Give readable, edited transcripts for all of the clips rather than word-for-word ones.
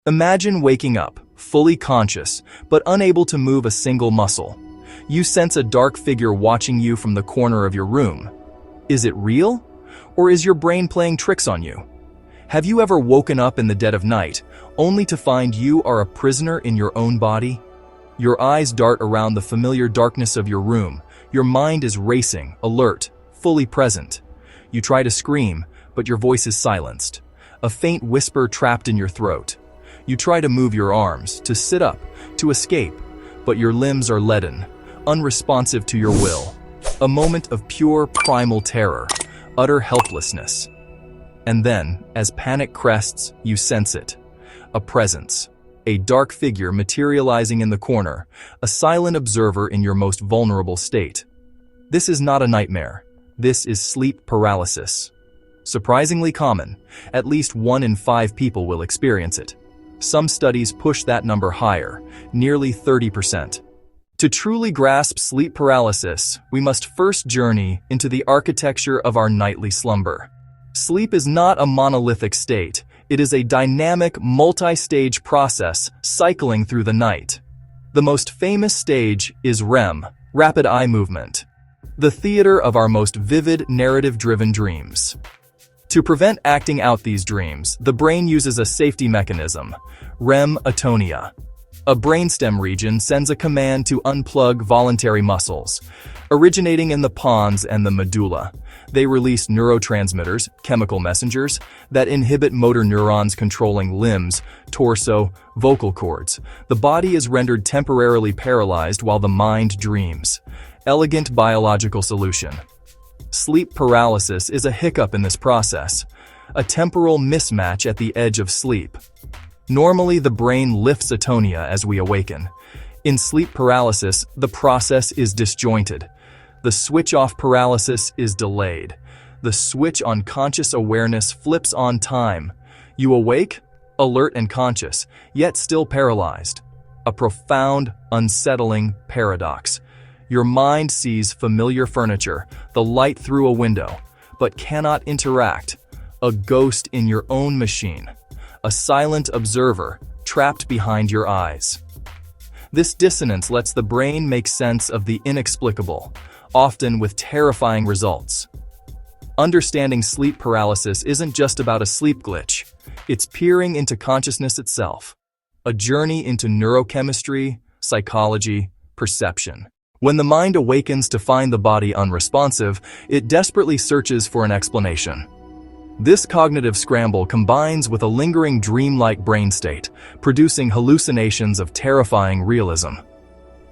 Imagine waking up, fully conscious, but unable to move a single muscle. You sense a dark figure watching you from the corner of your room. Is it real? Or is your brain playing tricks on you? Have you ever woken up in the dead of night, only to find you are a prisoner in your own body? Your eyes dart around the familiar darkness of your room. Your mind is racing, alert, fully present. You try to scream, but your voice is silenced. A faint whisper trapped in your throat. You try to move your arms, to sit up, to escape, but your limbs are leaden, unresponsive to your will. A moment of pure primal terror, utter helplessness. And then, as panic crests, you sense it. A presence. A dark figure materializing in the corner, a silent observer in your most vulnerable state. This is not a nightmare. This is sleep paralysis. Surprisingly common, at least 1 in 5 people will experience it. Some studies push that number higher, nearly 30%. To truly grasp sleep paralysis, we must first journey into the architecture of our nightly slumber. Sleep is not a monolithic state. It is a dynamic, multi-stage process cycling through the night. The most famous stage is REM, rapid eye movement, the theater of our most vivid, narrative-driven dreams. To prevent acting out these dreams, the brain uses a safety mechanism, REM atonia. A brainstem region sends a command to unplug voluntary muscles. Originating in the pons and the medulla, they release neurotransmitters, chemical messengers, that inhibit motor neurons controlling limbs, torso, vocal cords. The body is rendered temporarily paralyzed while the mind dreams. Elegant biological solution. Sleep paralysis is a hiccup in this process, a temporal mismatch at the edge of sleep. Normally, the brain lifts atonia as we awaken. In sleep paralysis, the process is disjointed. The switch-off paralysis is delayed. The switch on conscious awareness flips on time. You awake, alert and conscious, yet still paralyzed. A profound, unsettling paradox. Your mind sees familiar furniture, the light through a window, but cannot interact. A ghost in your own machine. A silent observer, trapped behind your eyes. This dissonance lets the brain make sense of the inexplicable, often with terrifying results. Understanding sleep paralysis isn't just about a sleep glitch. It's peering into consciousness itself. A journey into neurochemistry, psychology, perception. When the mind awakens to find the body unresponsive, it desperately searches for an explanation. This cognitive scramble combines with a lingering dreamlike brain state, producing hallucinations of terrifying realism.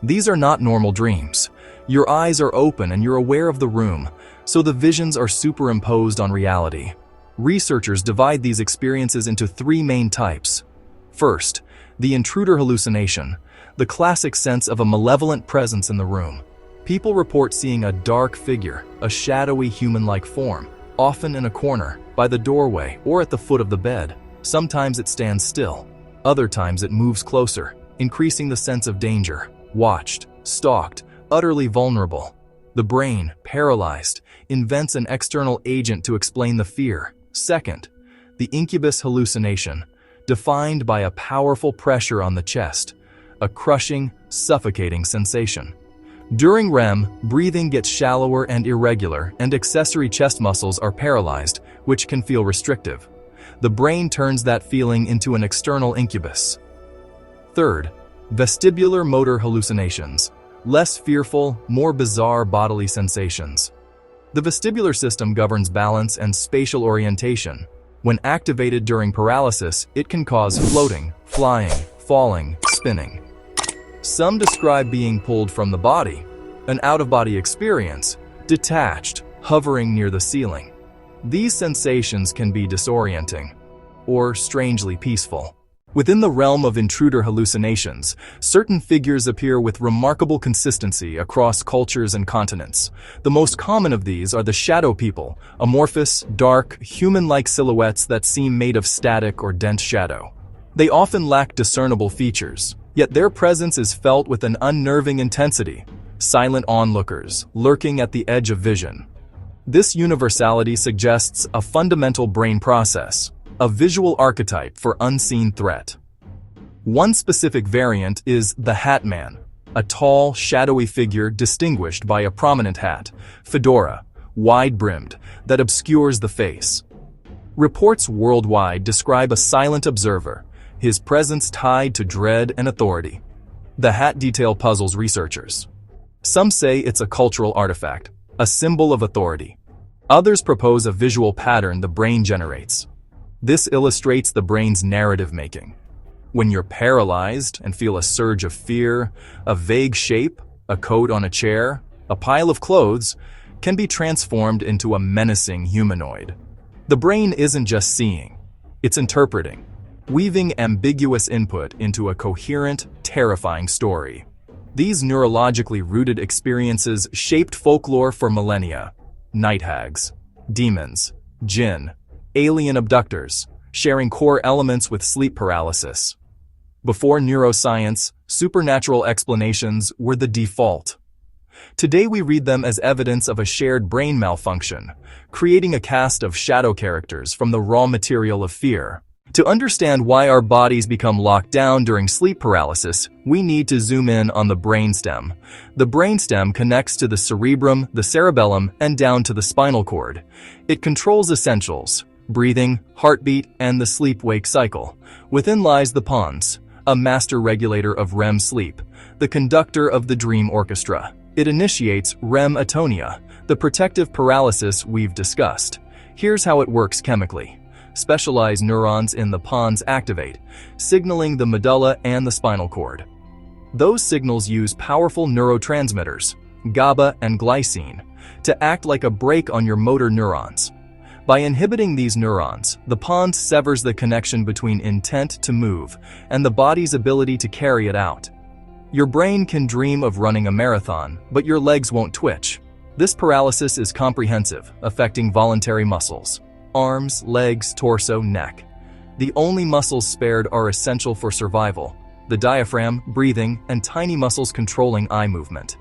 These are not normal dreams. Your eyes are open and you're aware of the room, so the visions are superimposed on reality. Researchers divide these experiences into 3 main types. First, the intruder hallucination, the classic sense of a malevolent presence in the room. People report seeing a dark figure, a shadowy human-like form, often in a corner, by the doorway, or at the foot of the bed. Sometimes it stands still. Other times it moves closer, increasing the sense of danger, watched, stalked, utterly vulnerable. The brain, paralyzed, invents an external agent to explain the fear. Second, the incubus hallucination, defined by a powerful pressure on the chest, a crushing, suffocating sensation. During REM, breathing gets shallower and irregular, and accessory chest muscles are paralyzed, which can feel restrictive. The brain turns that feeling into an external incubus. Third, vestibular motor hallucinations, less fearful, more bizarre bodily sensations. The vestibular system governs balance and spatial orientation. When activated during paralysis, it can cause floating, flying, falling, spinning. Some describe being pulled from the body, an out-of-body experience, detached, hovering near the ceiling. These sensations can be disorienting, or strangely peaceful. Within the realm of intruder hallucinations, certain figures appear with remarkable consistency across cultures and continents. The most common of these are the shadow people, amorphous, dark, human-like silhouettes that seem made of static or dense shadow. They often lack discernible features, yet their presence is felt with an unnerving intensity, silent onlookers, lurking at the edge of vision. This universality suggests a fundamental brain process, a visual archetype for unseen threat. One specific variant is the Hat Man, a tall, shadowy figure distinguished by a prominent hat, fedora, wide-brimmed, that obscures the face. Reports worldwide describe a silent observer, his presence tied to dread and authority. The hat detail puzzles researchers. Some say it's a cultural artifact, a symbol of authority. Others propose a visual pattern the brain generates. This illustrates the brain's narrative making. When you're paralyzed and feel a surge of fear, a vague shape, a coat on a chair, a pile of clothes, can be transformed into a menacing humanoid. The brain isn't just seeing, it's interpreting, weaving ambiguous input into a coherent, terrifying story. These neurologically rooted experiences shaped folklore for millennia. Night hags, demons, jinn, alien abductors, sharing core elements with sleep paralysis. Before neuroscience, supernatural explanations were the default. Today we read them as evidence of a shared brain malfunction, creating a cast of shadow characters from the raw material of fear. To understand why our bodies become locked down during sleep paralysis, we need to zoom in on the brainstem. The brainstem connects to the cerebrum, the cerebellum, and down to the spinal cord. It controls essentials: breathing, heartbeat, and the sleep-wake cycle. Within lies the pons, a master regulator of REM sleep, the conductor of the dream orchestra. It initiates REM atonia, the protective paralysis we've discussed. Here's how it works chemically. Specialized neurons in the pons activate, signaling the medulla and the spinal cord. Those signals use powerful neurotransmitters, GABA and glycine, to act like a brake on your motor neurons. By inhibiting these neurons, the pons severs the connection between intent to move and the body's ability to carry it out. Your brain can dream of running a marathon, but your legs won't twitch. This paralysis is comprehensive, affecting voluntary muscles: arms, legs, torso, neck. The only muscles spared are essential for survival: the diaphragm, breathing, and tiny muscles controlling eye movement.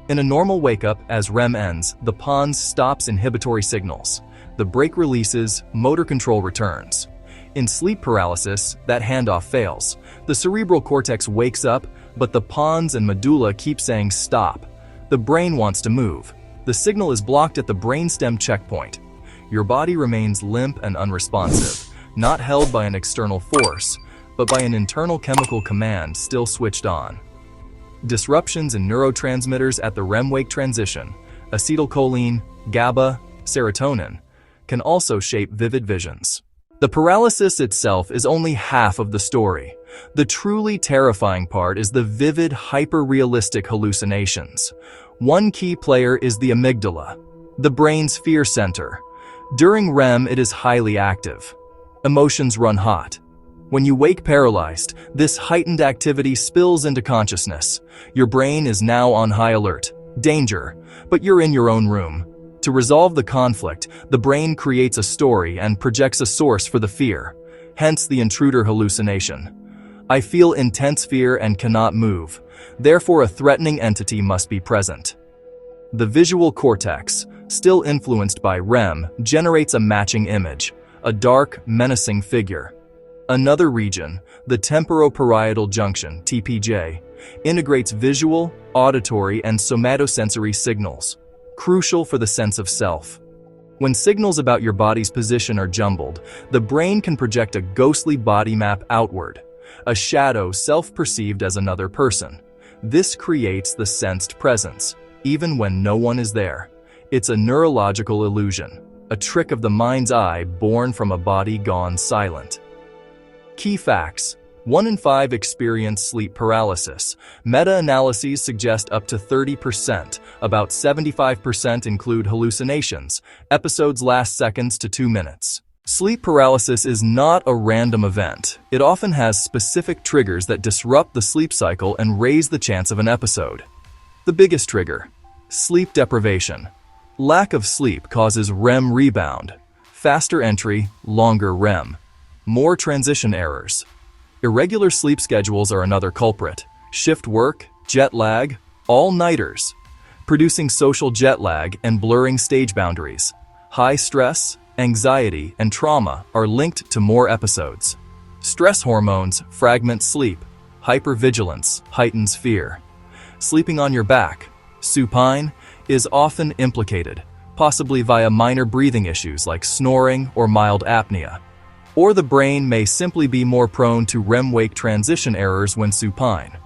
In a normal wake-up, as REM ends, the pons stops inhibitory signals. The brake releases, motor control returns. In sleep paralysis, that handoff fails. The cerebral cortex wakes up, but the pons and medulla keep saying stop. The brain wants to move. The signal is blocked at the brainstem checkpoint. Your body remains limp and unresponsive, not held by an external force, but by an internal chemical command still switched on. Disruptions in neurotransmitters at the REM-wake transition, acetylcholine, GABA, serotonin, can also shape vivid visions. The paralysis itself is only half of the story. The truly terrifying part is the vivid, hyper-realistic hallucinations. One key player is the amygdala, the brain's fear center. During REM, it is highly active. Emotions run hot. When you wake paralyzed, this heightened activity spills into consciousness. Your brain is now on high alert. Danger, but you're in your own room. To resolve the conflict, the brain creates a story and projects a source for the fear. Hence the intruder hallucination. I feel intense fear and cannot move. Therefore, a threatening entity must be present. The visual cortex, still influenced by REM, generates a matching image, a dark, menacing figure. Another region, the temporoparietal junction, TPJ, integrates visual, auditory, and somatosensory signals, crucial for the sense of self. When signals about your body's position are jumbled, the brain can project a ghostly body map outward, a shadow self-perceived as another person. This creates the sensed presence, even when no one is there. It's a neurological illusion, a trick of the mind's eye born from a body gone silent. Key facts: 1 in 5 experience sleep paralysis. Meta-analyses suggest up to 30%, about 75% include hallucinations. Episodes last seconds to 2 minutes. Sleep paralysis is not a random event. It often has specific triggers that disrupt the sleep cycle and raise the chance of an episode. The biggest trigger: sleep deprivation. Lack of sleep causes REM rebound. Faster entry, longer REM. More transition errors. Irregular sleep schedules are another culprit. Shift work, jet lag, all-nighters, producing social jet lag and blurring stage boundaries. High stress, anxiety, and trauma are linked to more episodes. Stress hormones fragment sleep. Hypervigilance heightens fear. Sleeping on your back, supine, is often implicated, possibly via minor breathing issues like snoring or mild apnea. Or the brain may simply be more prone to REM-wake transition errors when supine.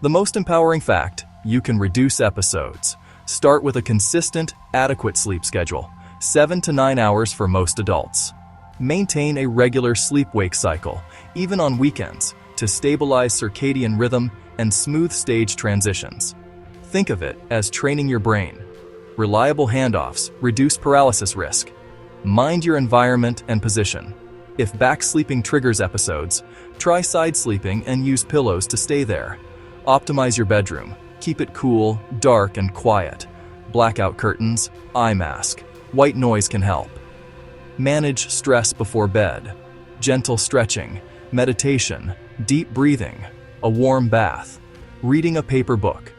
The most empowering fact: you can reduce episodes. Start with a consistent, adequate sleep schedule, 7 to 9 hours for most adults. Maintain a regular sleep-wake cycle, even on weekends, to stabilize circadian rhythm and smooth stage transitions. Think of it as training your brain. Reliable handoffs reduce paralysis risk. Mind your environment and position. If back sleeping triggers episodes, try side sleeping and use pillows to stay there. Optimize your bedroom. Keep it cool, dark, and quiet. Blackout curtains, eye mask. White noise can help. Manage stress before bed. Gentle stretching, meditation, deep breathing, a warm bath, reading a paper book.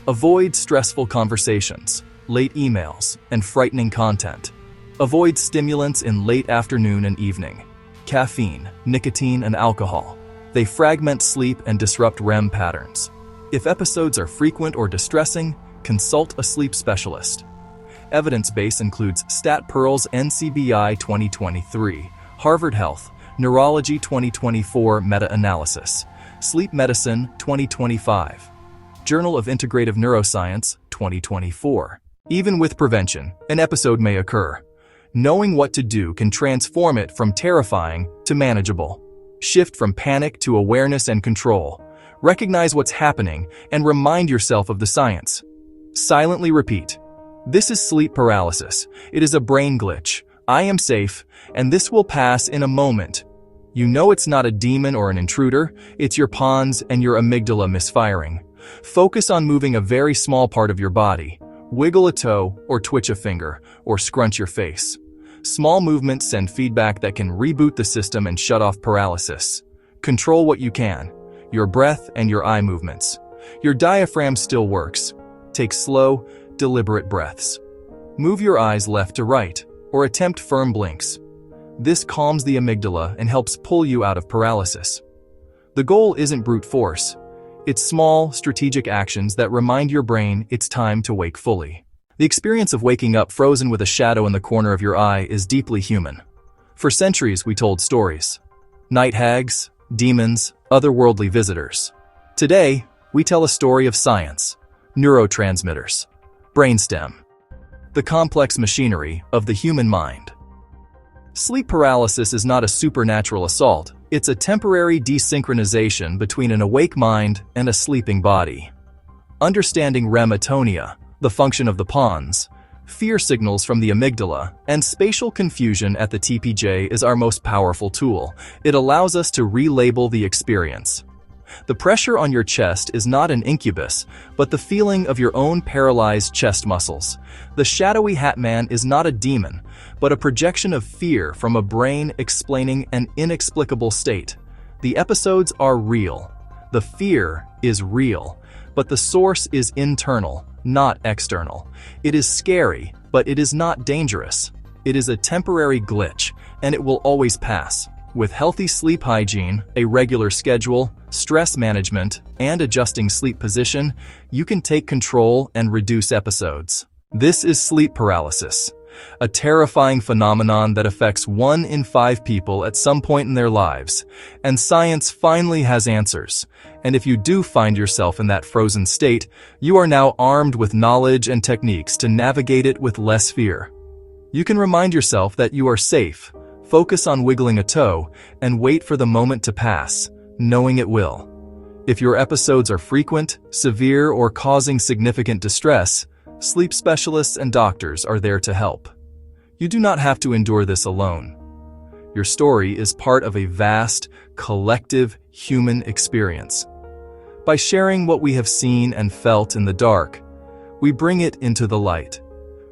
Avoid stressful conversations, late emails, and frightening content. Avoid stimulants in late afternoon and evening. Caffeine, nicotine, and alcohol. They fragment sleep and disrupt REM patterns. If episodes are frequent or distressing, consult a sleep specialist. Evidence base includes StatPearl's NCBI 2023, Harvard Health, Neurology 2024 meta-analysis, Sleep Medicine 2025, Journal of Integrative Neuroscience 2024. Even with prevention, an episode may occur. Knowing what to do can transform it from terrifying to manageable. Shift from panic to awareness and control. Recognize what's happening and remind yourself of the science. Silently repeat, "This is sleep paralysis. It is a brain glitch. I am safe, and this will pass in a moment." You know it's not a demon or an intruder, it's your pons and your amygdala misfiring. Focus on moving a very small part of your body. Wiggle a toe, or twitch a finger, or scrunch your face. Small movements send feedback that can reboot the system and shut off paralysis. Control what you can, your breath and your eye movements. Your diaphragm still works. Take slow, deliberate breaths. Move your eyes left to right, or attempt firm blinks. This calms the amygdala and helps pull you out of paralysis. The goal isn't brute force. It's small, strategic actions that remind your brain it's time to wake fully. The experience of waking up frozen with a shadow in the corner of your eye is deeply human. For centuries, we told stories. Night hags, demons, otherworldly visitors. Today, we tell a story of science, neurotransmitters, Brainstem, the complex machinery of the human mind. Sleep paralysis is not a supernatural assault. It's a temporary desynchronization between an awake mind and a sleeping body. Understanding REM atonia, the function of the pons, fear signals from the amygdala, and spatial confusion at the TPJ is our most powerful tool. It allows us to relabel the experience. The pressure on your chest is not an incubus, but the feeling of your own paralyzed chest muscles. The shadowy hat man is not a demon, but a projection of fear from a brain explaining an inexplicable state. The episodes are real. The fear is real, but the source is internal, not external. It is scary, but it is not dangerous. It is a temporary glitch, and it will always pass. With healthy sleep hygiene, a regular schedule, stress management, and adjusting sleep position, you can take control and reduce episodes. This is sleep paralysis, a terrifying phenomenon that affects 1 in 5 people at some point in their lives, and science finally has answers. And if you do find yourself in that frozen state, you are now armed with knowledge and techniques to navigate it with less fear. You can remind yourself that you are safe, focus on wiggling a toe, and wait for the moment to pass, knowing it will. If your episodes are frequent, severe, or causing significant distress, sleep specialists and doctors are there to help. You do not have to endure this alone. Your story is part of a vast, collective human experience. By sharing what we have seen and felt in the dark, we bring it into the light.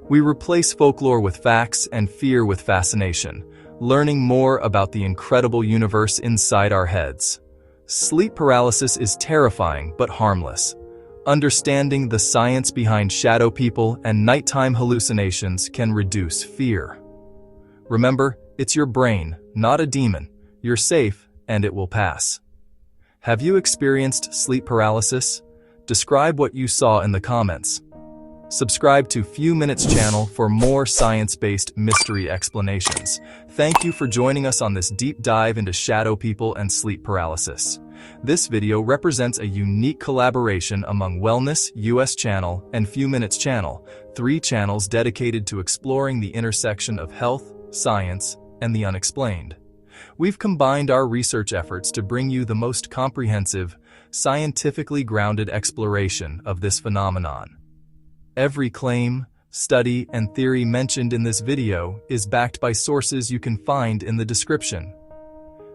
We replace folklore with facts and fear with fascination, learning more about the incredible universe inside our heads. Sleep paralysis is terrifying but harmless. Understanding the science behind shadow people and nighttime hallucinations can reduce fear. Remember, it's your brain, not a demon. You're safe, and it will pass. Have you experienced sleep paralysis? Describe what you saw in the comments. Subscribe to Few Minutes channel for more science-based mystery explanations. Thank you for joining us on this deep dive into shadow people and sleep paralysis. This video represents a unique collaboration among Wellness US channel and Few Minutes channel, 3 channels dedicated to exploring the intersection of health, science, and the unexplained. We've combined our research efforts to bring you the most comprehensive, scientifically grounded exploration of this phenomenon. Every claim, study, and theory mentioned in this video is backed by sources you can find in the description.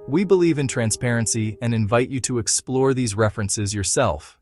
We believe in transparency and invite you to explore these references yourself.